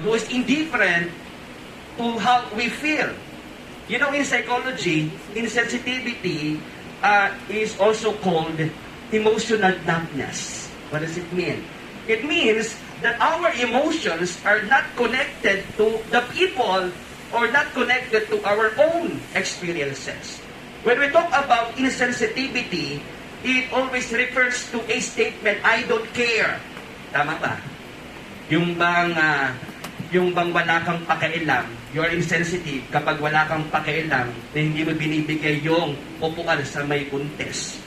who is indifferent to how we feel. You know, in psychology, insensitivity is also called emotional numbness. What does it mean? It means that our emotions are not connected to the people or not connected to our own experiences. When we talk about insensitivity, it always refers to a statement, I don't care. Tama ba? Yung bang wala kang pakialam, you're insensitive kapag wala kang pakialam na hindi mo binibigay yung upuan sa may buntes.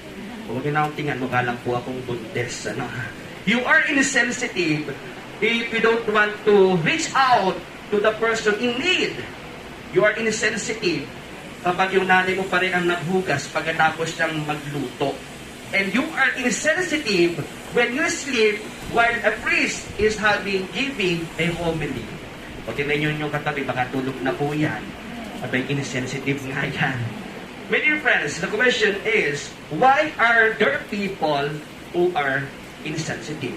Huwag na akong tingnan mo, kalang po akong buntes. Ano? You are insensitive if you don't want to reach out to the person in need. You are insensitive kapag yung nanay mo pa rin ang naghugas pagkatapos siyang magluto. And you are insensitive when you sleep while a priest is giving a homily. O tingnan nyo yung katabi, baka tulog na po yan. Abay, insensitive nga yan. My dear friends, the question is, why are there people who are insensitive?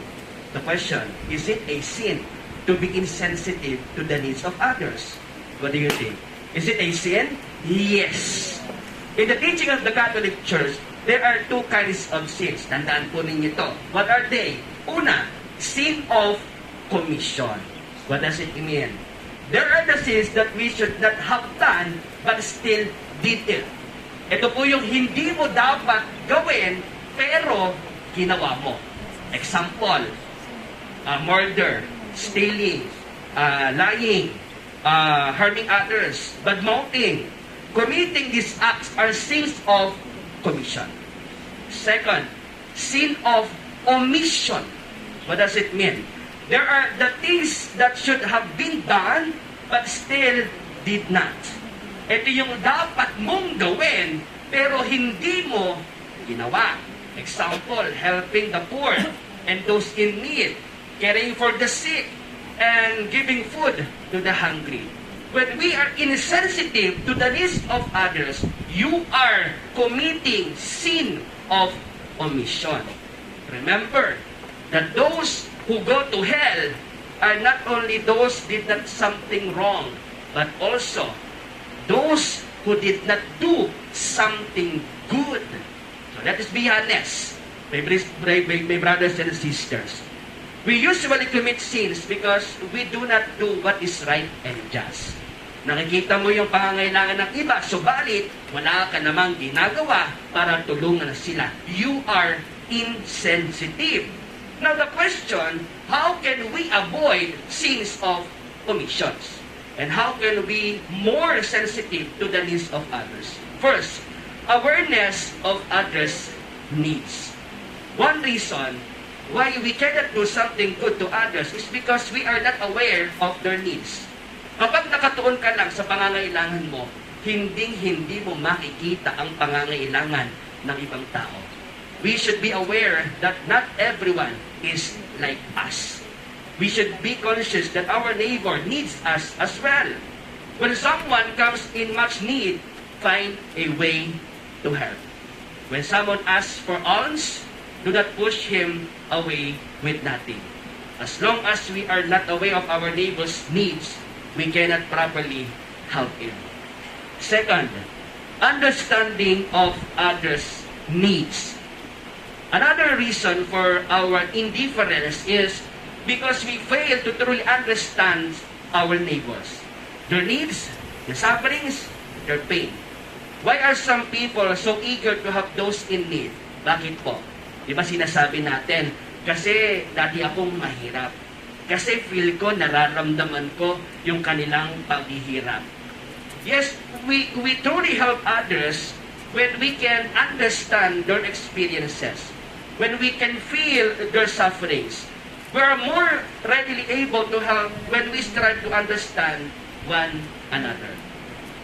The question, is it a sin to be insensitive to the needs of others? What do you think? Is it a sin? Yes. In the teaching of the Catholic Church, there are two kinds of sins. Tandaan po ninyo ito. What are they? Una, sin of commission. What does it mean? There are the sins that we should not have done but still did it. Ito po yung hindi mo dapat gawin pero ginawa mo. Example, murder, stealing, lying, harming others, badmouthing. Committing these acts are sins of commission. Second, sin of omission. What does it mean? There are the things that should have been done but still did not. Ito yung dapat mong gawin pero hindi mo ginawa. Example, helping the poor and those in need, caring for the sick, and giving food to the hungry. When we are insensitive to the needs of others, you are committing sin of omission. Remember that those who go to hell are not only those who did not something wrong, but also those who did not do something good. So let us be honest, my brothers and sisters. We usually commit sins because we do not do what is right and just. Nakikita mo yung pangangailangan ng iba, subalit wala ka namang ginagawa para tulungan sila. You are insensitive. Now the question, how can we avoid sins of omissions? And how can we more sensitive to the needs of others? First, awareness of others' needs. One reason why we cannot do something good to others is because we are not aware of their needs. Kapag nakatuon ka lang sa pangangailangan mo, hindi mo makikita ang pangangailangan ng ibang tao. We should be aware that not everyone is like us. We should be conscious that our neighbor needs us as well. When someone comes in much need, find a way to help. When someone asks for alms, do not push him away with nothing. As long as we are not aware of our neighbor's needs, we cannot properly help him. Second, understanding of others' needs. Another reason for our indifference is because we fail to truly understand our neighbors. Their needs, their sufferings, their pain. Why are some people so eager to help those in need? Bakit po? Di ba sinasabi natin, kasi dati akong mahirap. Kasi feel ko, nararamdaman ko yung kanilang paghihirap. Yes, we truly help others when we can understand their experiences, when we can feel their sufferings. We are more readily able to help when we strive to understand one another.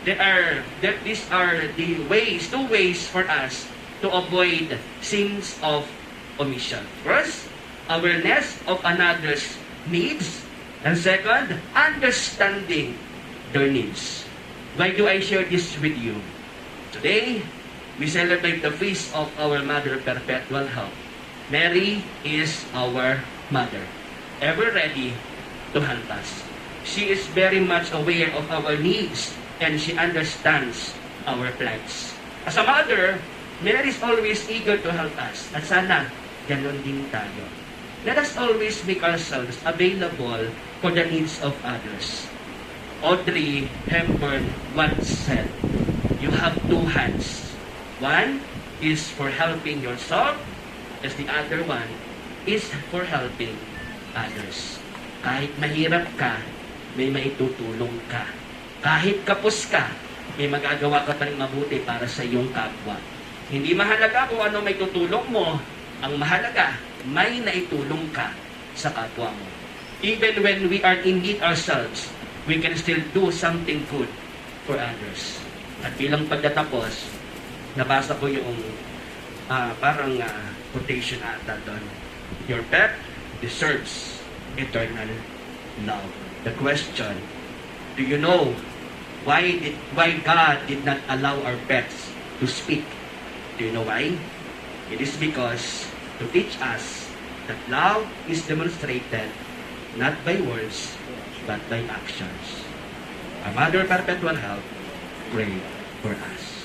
These are the ways, two ways for us to avoid sins of omission. First, awareness of another's needs. And second, understanding their needs. Why do I share this with you? Today, we celebrate the feast of our Mother Perpetual Help. Mary is our mother, ever ready to help us. She is very much aware of our needs and she understands our plights. As a mother, Mary is always eager to help us. At sana, ganon din tayo. Let us always make ourselves available for the needs of others. Audrey Hepburn once said, you have two hands. One is for helping yourself, as the other one is for helping others. Kahit mahirap ka, may maitutulong ka. Kahit kapos ka, may magagawa ka pa rin mabuti para sa iyong kapwa. Hindi mahalaga kung ano may tutulong mo. Ang mahalaga, may naitulong ka sa kapwa mo. Even when we are in need ourselves, we can still do something good for others. At bilang pagtatapos, nabasa ko yung quotation ata doon. Your pet deserves eternal love. The question, do you know why God did not allow our pets to speak? Do you know why? It is because to teach us that love is demonstrated not by words, but by actions. Our Mother Perpetual Help, pray for us.